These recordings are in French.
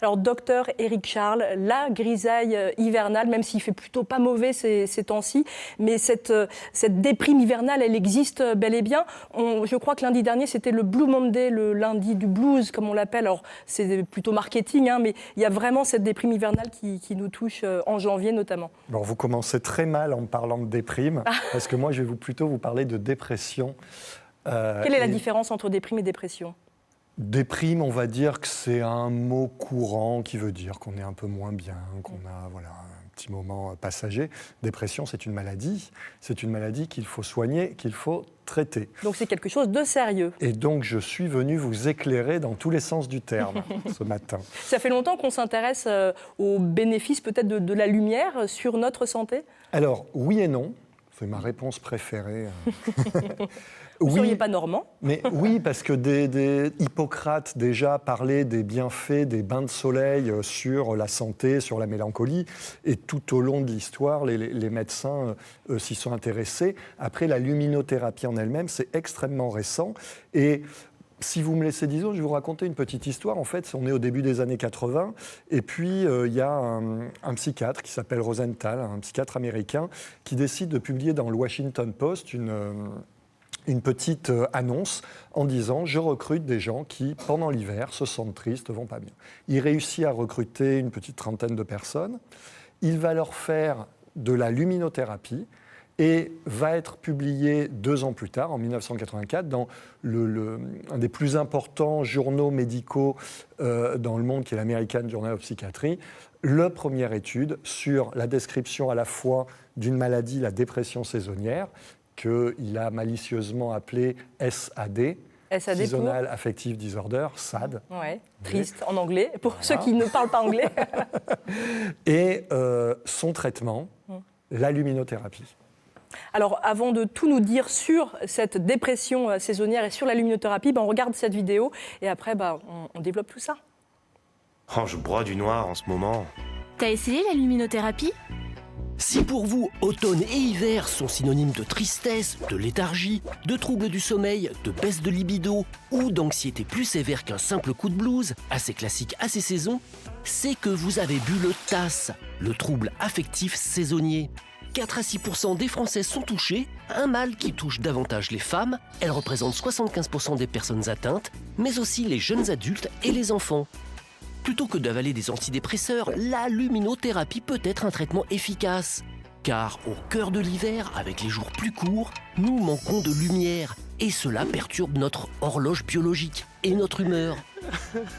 Alors, docteur Éric Charles, la grisaille hivernale, même s'il fait plutôt pas mauvais ces temps-ci, mais cette déprime hivernale, elle existe bel et bien. Je crois que lundi dernier, c'était le Blue Monday, le lundi du blues, comme on l'appelle. Alors, c'est plutôt marketing, mais il y a vraiment cette déprime hivernale qui nous touche en janvier notamment. Bon, vous commencez très mal en me parlant de déprime, parce que moi, je vais plutôt vous parler de dépression. Quelle est la différence entre déprime et dépression ? Déprime, on va dire que c'est un mot courant qui veut dire qu'on est un peu moins bien, qu'on a un petit moment passager. Dépression, c'est une maladie. C'est une maladie qu'il faut soigner, qu'il faut traiter. Donc c'est quelque chose de sérieux. Et donc je suis venu vous éclairer dans tous les sens du terme ce matin. Ça fait longtemps qu'on s'intéresse aux bénéfices peut-être de la lumière sur notre santé ? Alors, oui et non. C'est ma réponse préférée. Vous ne seriez pas normand ? Mais oui, parce que Hippocrate déjà parlait des bienfaits des bains de soleil sur la santé, sur la mélancolie. Et tout au long de l'histoire, les médecins s'y sont intéressés. Après, la luminothérapie en elle-même, c'est extrêmement récent. Et si vous me laissez 10 secondes, je vais vous raconter une petite histoire. En fait, on est au début des années 80. Et puis, il y a un psychiatre qui s'appelle Rosenthal, un psychiatre américain, qui décide de publier dans le Washington Post une petite annonce en disant « Je recrute des gens qui, pendant l'hiver, se sentent tristes, vont pas bien ». Il réussit à recruter une petite trentaine de personnes. Il va leur faire de la luminothérapie et va être publié 2 ans plus tard, en 1984, dans un des plus importants journaux médicaux dans le monde, qui est l'American Journal of Psychiatry, la première étude sur la description à la fois d'une maladie, la dépression saisonnière, qu'il a malicieusement appelé SAD, Seasonal Affective Disorder, SAD. Ouais, triste en anglais, pour ceux qui ne parlent pas anglais. Et son traitement, la luminothérapie. Alors, avant de tout nous dire sur cette dépression saisonnière et sur la luminothérapie, on regarde cette vidéo et après, on développe tout ça. Oh, je broie du noir en ce moment. T'as essayé la luminothérapie ? Si pour vous, automne et hiver sont synonymes de tristesse, de léthargie, de troubles du sommeil, de baisse de libido ou d'anxiété plus sévère qu'un simple coup de blues, assez classique à ces saisons, c'est que vous avez bu le TAS, le trouble affectif saisonnier. 4 à 6% des Français sont touchés, un mal qui touche davantage les femmes, elle représente 75% des personnes atteintes, mais aussi les jeunes adultes et les enfants. Plutôt que d'avaler des antidépresseurs, la luminothérapie peut être un traitement efficace. Car au cœur de l'hiver, avec les jours plus courts, nous manquons de lumière et cela perturbe notre horloge biologique et notre humeur.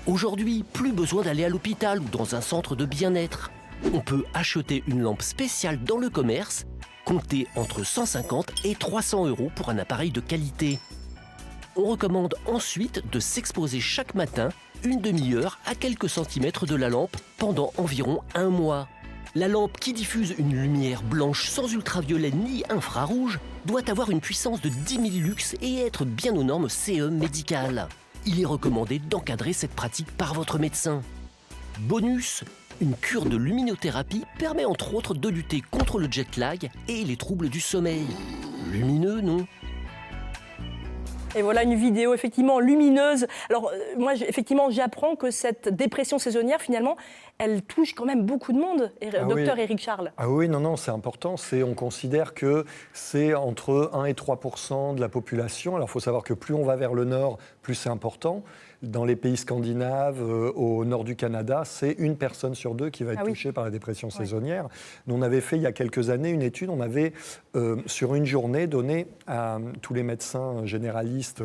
Aujourd'hui, plus besoin d'aller à l'hôpital ou dans un centre de bien-être. On peut acheter une lampe spéciale dans le commerce, compter entre 150 et 300 € pour un appareil de qualité. On recommande ensuite de s'exposer chaque matin une demi-heure à quelques centimètres de la lampe pendant environ 1 mois. La lampe qui diffuse une lumière blanche sans ultraviolet ni infrarouge doit avoir une puissance de 10 000 lux et être bien aux normes CE médicales. Il est recommandé d'encadrer cette pratique par votre médecin. Bonus, une cure de luminothérapie permet entre autres de lutter contre le jet lag et les troubles du sommeil. Lumineux, non ? Et voilà une vidéo effectivement lumineuse. Alors moi, effectivement, j'apprends que cette dépression saisonnière, finalement, elle touche quand même beaucoup de monde, docteur Éric Charles. Ah oui, non, c'est important. On considère que c'est entre 1 et 3% de la population. Alors il faut savoir que plus on va vers le nord, plus c'est important. Dans les pays scandinaves, au nord du Canada, c'est 1 personne sur 2 qui va être touchée par la dépression saisonnière. Nous, on avait fait il y a quelques années une étude, on avait sur une journée donné à tous les médecins généralistes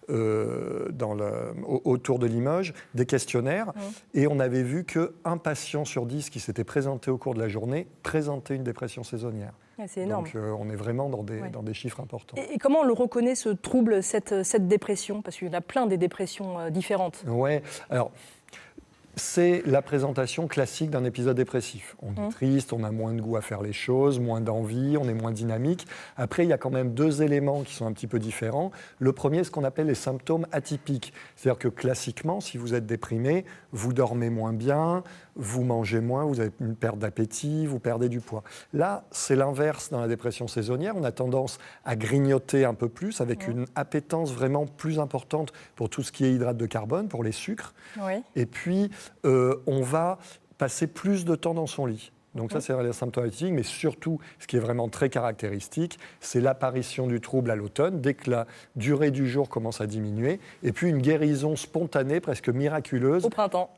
autour de Limoges des questionnaires et on avait vu qu'un patient sur 10 qui s'était présenté au cours de la journée présentait une dépression saisonnière. C'est énorme. Donc on est vraiment dans des chiffres importants. Et comment on le reconnaît, ce trouble, cette dépression ? Parce qu'il y en a plein des dépressions différentes. Oui, alors c'est la présentation classique d'un épisode dépressif. On est triste, on a moins de goût à faire les choses, moins d'envie, on est moins dynamique. Après, il y a quand même 2 éléments qui sont un petit peu différents. Le premier, ce qu'on appelle les symptômes atypiques. C'est-à-dire que classiquement, si vous êtes déprimé, vous dormez moins bien, vous mangez moins, vous avez une perte d'appétit, vous perdez du poids. Là, c'est l'inverse dans la dépression saisonnière. On a tendance à grignoter un peu plus, avec une appétence vraiment plus importante pour tout ce qui est hydrate de carbone, pour les sucres. Oui. Et puis, on va passer plus de temps dans son lit. Donc ça, c'est symptomatique, mais surtout, ce qui est vraiment très caractéristique, c'est l'apparition du trouble à l'automne, dès que la durée du jour commence à diminuer, et puis une guérison spontanée, presque miraculeuse, Au printemps.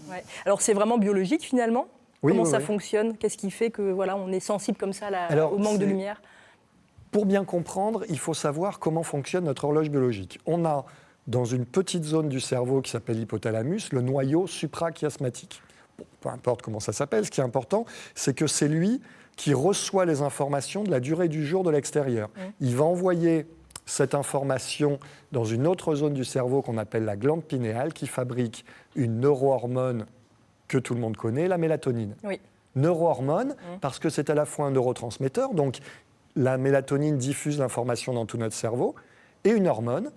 Ouais. Alors c'est vraiment biologique finalement ? Comment ça fonctionne ? Qu'est-ce qui fait que voilà, on est sensible comme ça au manque de lumière ? Pour bien comprendre, il faut savoir comment fonctionne notre horloge biologique. On a, dans une petite zone du cerveau qui s'appelle l'hypothalamus, le noyau suprachiasmatique. Peu importe comment ça s'appelle, ce qui est important, c'est que c'est lui qui reçoit les informations de la durée du jour de l'extérieur. Il va envoyer cette information dans une autre zone du cerveau qu'on appelle la glande pinéale, qui fabrique une neurohormone que tout le monde connaît, la mélatonine. Oui. Neurohormone, parce que c'est à la fois un neurotransmetteur, donc la mélatonine diffuse l'information dans tout notre cerveau, et une hormone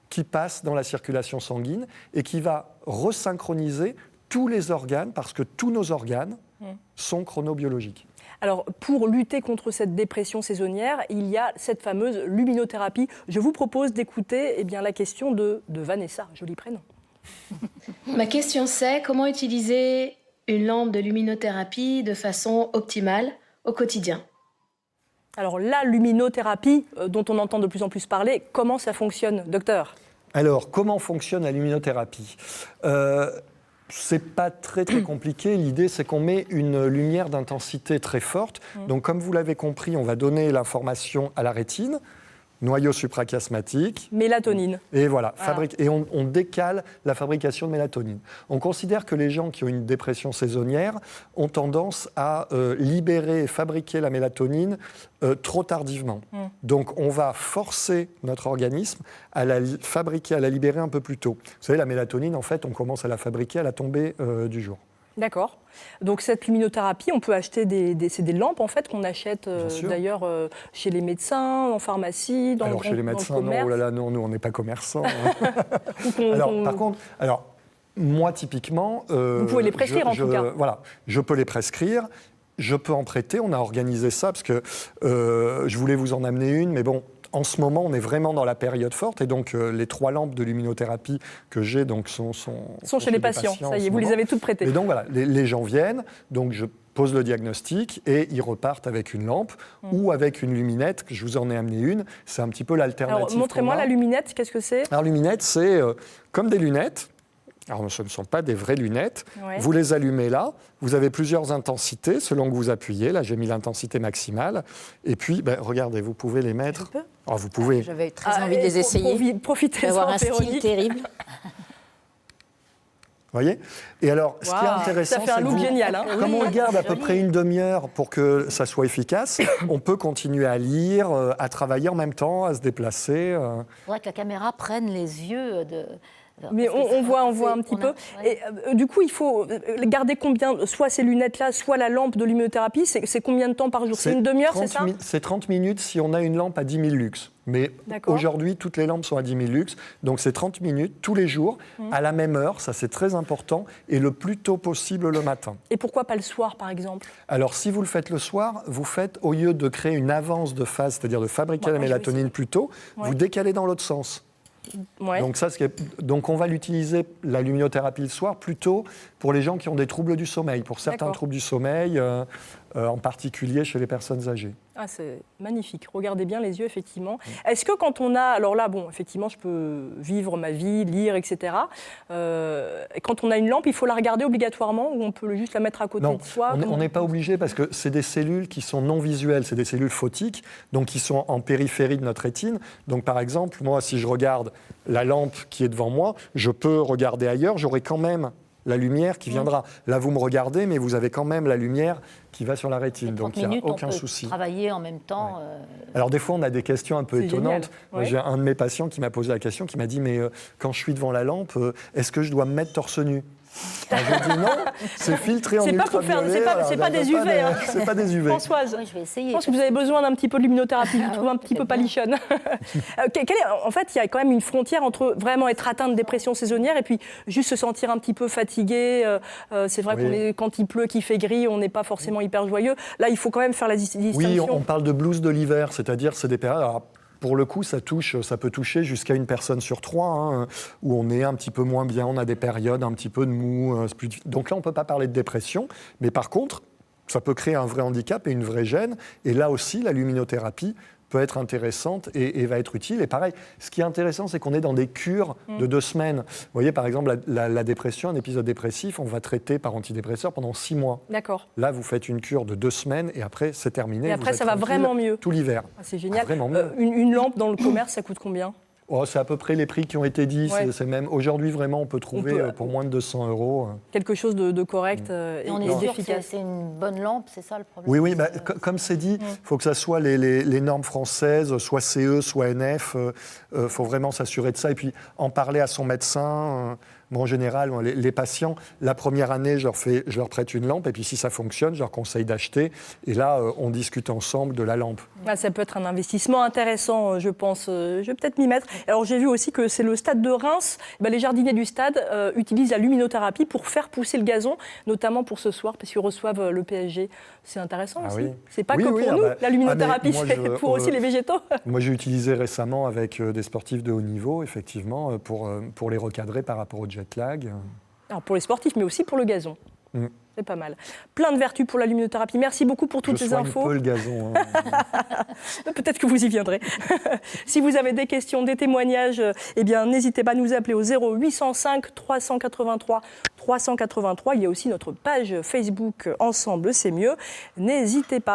qui passe dans la circulation sanguine et qui va resynchroniser tous les organes, parce que tous nos organes sont chronobiologiques. Alors, pour lutter contre cette dépression saisonnière, il y a cette fameuse luminothérapie. Je vous propose d'écouter la question de Vanessa, joli prénom. Ma question c'est comment utiliser une lampe de luminothérapie de façon optimale au quotidien ? Alors, la luminothérapie, dont on entend de plus en plus parler, comment ça fonctionne, docteur ? Alors, comment fonctionne la luminothérapie ? C'est pas très compliqué. L'idée, c'est qu'on met une lumière d'intensité très forte. Donc, comme vous l'avez compris, on va donner l'information à la rétine, noyau suprachiasmatique. Mélatonine. Et voilà, et on décale la fabrication de mélatonine. On considère que les gens qui ont une dépression saisonnière ont tendance à libérer et fabriquer la mélatonine trop tardivement. Donc on va forcer notre organisme à la fabriquer, à la libérer un peu plus tôt. Vous savez, la mélatonine, en fait, on commence à la fabriquer à la tombée du jour. D'accord. Donc cette luminothérapie, on peut acheter c'est des lampes en fait qu'on achète d'ailleurs chez les médecins, en pharmacie, dans chez les médecins, non, oh là là, non, nous on n'est pas commerçants. Par contre, moi typiquement, vous pouvez les prescrire en tout cas. Voilà, je peux les prescrire. Je peux en prêter, on a organisé ça parce que je voulais vous en amener une, mais bon, en ce moment, on est vraiment dans la période forte et donc les 3 lampes de luminothérapie que j'ai sont chez les patients. Ça y est, vous les avez toutes prêtées. Et donc voilà, les gens viennent, donc je pose le diagnostic et ils repartent avec une lampe ou avec une luminette, que je vous en ai amené une. C'est un petit peu l'alternative. Alors montrez-moi la luminette, qu'est-ce que c'est ? Alors luminette, c'est comme des lunettes. Alors, ce ne sont pas des vraies lunettes. Ouais. Vous les allumez là. Vous avez plusieurs intensités selon que vous appuyez. Là, j'ai mis l'intensité maximale. Et puis, regardez, vous pouvez les mettre. Je peux ? Alors, vous pouvez. J'avais très envie de les essayer. Profitez-en, d'avoir un style Véronique. terrible. Vous voyez ? Et alors, ce qui est intéressant, ça fait un look génial. Hein. Comme on le garde à peu près une demi-heure pour que ça soit efficace, on peut continuer à lire, à travailler en même temps, à se déplacer. Il faudrait que la caméra prenne les yeux de... Mais on voit un petit peu. Ouais. Et du coup, il faut garder combien, soit ces lunettes-là, soit la lampe de luminothérapie, c'est combien de temps par jour ? C'est une demi-heure, c'est ça ? C'est 30 minutes si on a une lampe à 10 000 lux. Mais aujourd'hui, toutes les lampes sont à 10 000 lux. Donc c'est 30 minutes tous les jours, à la même heure, ça c'est très important, et le plus tôt possible le matin. Et pourquoi pas le soir, par exemple ? Alors si vous le faites le soir, vous faites, au lieu de créer une avance de phase, c'est-à-dire de fabriquer la mélatonine plus tôt, vous décalez dans l'autre sens. Ouais. Donc on va l'utiliser, la luminothérapie le soir, plutôt pour les gens qui ont des troubles du sommeil, pour certains troubles du sommeil, en particulier chez les personnes âgées. Ah, c'est magnifique. Regardez bien les yeux, effectivement. Est-ce que quand on a... Alors là, bon, effectivement, je peux vivre ma vie, lire, etc. Quand on a une lampe, il faut la regarder obligatoirement ou on peut juste la mettre à côté de soi ? On n'est pas obligé parce que c'est des cellules qui sont non visuelles, c'est des cellules photiques, donc qui sont en périphérie de notre rétine. Donc par exemple, moi, si je regarde la lampe qui est devant moi, je peux regarder ailleurs, j'aurai quand même la lumière qui viendra. Là, vous me regardez, mais vous avez quand même la lumière qui va sur la rétine. Donc, il n'y a aucun souci. Travailler en même temps. Alors, des fois, on a des questions un peu étonnantes. Ouais. J'ai un de mes patients qui m'a posé la question, qui m'a dit, mais quand je suis devant la lampe, est-ce que je dois me mettre torse nu ? Alors, je dis non, c'est filtré en ultraviolet. C'est pas des UV. C'est pas des UV. Françoise, je vais essayer. Je pense que vous avez besoin d'un petit peu de luminothérapie. Je vous trouve un petit peu palichonne. En fait, il y a quand même une frontière entre vraiment être atteint de dépression saisonnière et puis juste se sentir un petit peu fatigué. C'est vrai qu'on quand il pleut, qu'il fait gris, on n'est pas forcément hyper joyeux. Là, il faut quand même faire la distinction. Oui, on parle de blues de l'hiver, c'est-à-dire c'est des périodes... Alors, pour le coup, ça peut toucher jusqu'à une personne sur 3, hein, où on est un petit peu moins bien, on a des périodes un petit peu de mou. Donc là, on ne peut pas parler de dépression, mais par contre, ça peut créer un vrai handicap et une vraie gêne. Et là aussi, la luminothérapie peut être intéressante et va être utile. Et pareil, ce qui est intéressant, c'est qu'on est dans des cures de 2 semaines. Vous voyez, par exemple, la dépression, un épisode dépressif, on va traiter par antidépresseur pendant 6 mois. D'accord. Là, vous faites une cure de 2 semaines et après, c'est terminé. Et après, ça va vraiment mieux. Tout l'hiver. Ah, c'est génial. Vraiment mieux. Une lampe dans le commerce, ça coûte combien ? C'est à peu près les prix qui ont été dit. Ouais. C'est même aujourd'hui, vraiment, on peut trouver pour moins de 200 €. Quelque chose de correct Et on et est sûr que d'efficace. c'est une bonne lampe, c'est ça le problème? Oui, comme c'est dit, il faut que ça soit les normes françaises, soit CE, soit NF. Il faut vraiment s'assurer de ça. Et puis, en parler à son médecin. Moi, en général, les patients, la première année, je leur prête une lampe. Et puis, si ça fonctionne, je leur conseille d'acheter. Et là, on discute ensemble de la lampe. Ah, ça peut être un investissement intéressant, je pense. Je vais peut-être m'y mettre. Alors, j'ai vu aussi que c'est le stade de Reims. Les jardiniers du stade utilisent la luminothérapie pour faire pousser le gazon, notamment pour ce soir, parce qu'ils reçoivent le PSG. C'est intéressant aussi. Oui. C'est pas que pour nous, la luminothérapie, moi, c'est pour aussi les végétaux. Moi, j'ai utilisé récemment avec des sportifs de haut niveau, effectivement, pour les recadrer par rapport au jet lag. Alors, pour les sportifs, mais aussi pour le gazon. C'est pas mal. Plein de vertus pour la luminothérapie. Merci beaucoup pour toutes ces infos. Je soigne peu le gazon. Peut-être que vous y viendrez. Si vous avez des questions, des témoignages, n'hésitez pas à nous appeler au 0805 383 383. Il y a aussi notre page Facebook Ensemble, c'est mieux. N'hésitez pas.